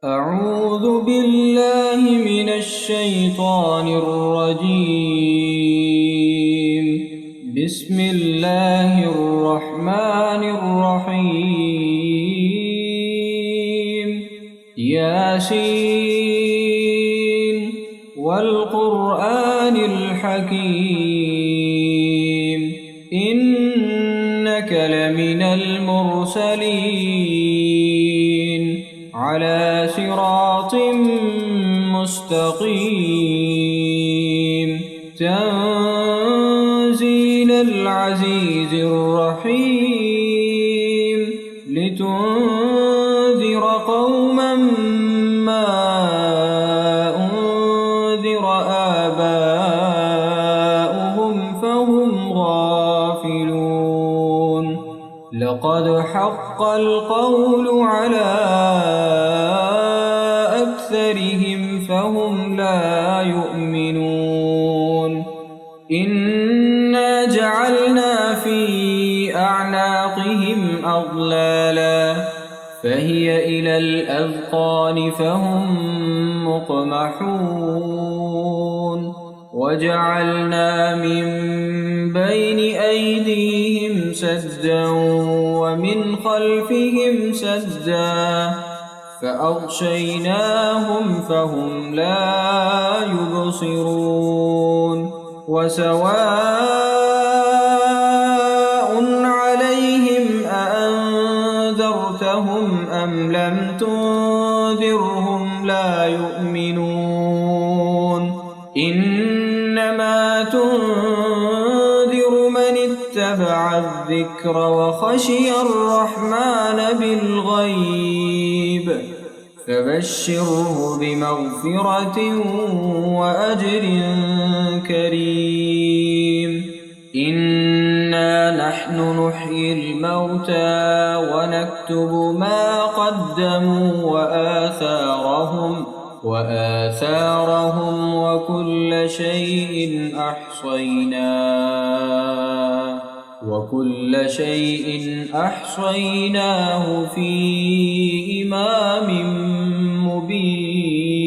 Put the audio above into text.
أعوذ بالله من الشيطان الرجيم. بسم الله الرحمن الرحيم. ياسين والقرآن الحكيم إنك لمن المرسلين على صراط مستقيم تنزيل العزيز الرحيم لتنذر قوما ما أنذر آباؤهم فهم غافلون لقد حق القول على أكثرهم فهم لا يؤمنون إنا جعلنا في أعناقهم أغلالا فهي إلى الأذقان فهم مقمحون وجعلنا من بين أيديهم سدا ومن خلفهم سدا فأغشيناهم فهم لا يبصرون وسواء عليهم أأنذرتهم أم لم تنذرهم لا يؤمنون إنما تنذر من اتبع الذكر وخشي الرحمن بالغيب فبشره بمغفرة وأجر كريم إنا نحن نحيي الموتى ونكتب ما قدموا وآثارهم وكل شيء أحصيناه في إمام مبين.